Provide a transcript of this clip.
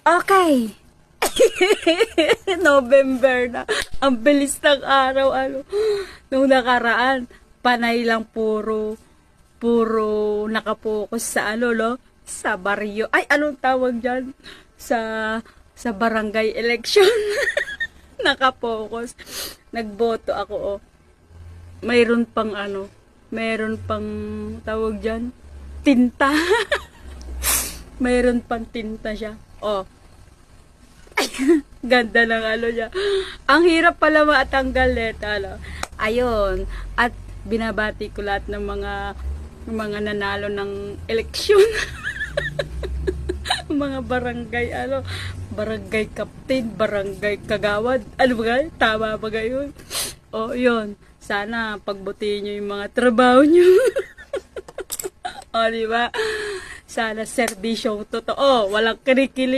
Okay. November na. Ang bilis ng araw, nung nakaraan, panay lang puro nakapokus sa sa baryo. Ay, anong tawag dyan? Sa barangay election. Nakapokus. Nagboto ako, Mayroon pang tawag dyan, tinta. Mayroon pang tinta siya. Ganda ng niya. Ang hirap pala matanggal Ayun. At binabati ko lahat ng mga nanalo ng eleksyon. Mga barangay, barangay captain, barangay kagawad. Ano ba? Tama ba gayon? Yun. Sana pagbutihin nyo yung mga trabaho nyo. Diba? Sana serbisyong totoo. Walang kinikili.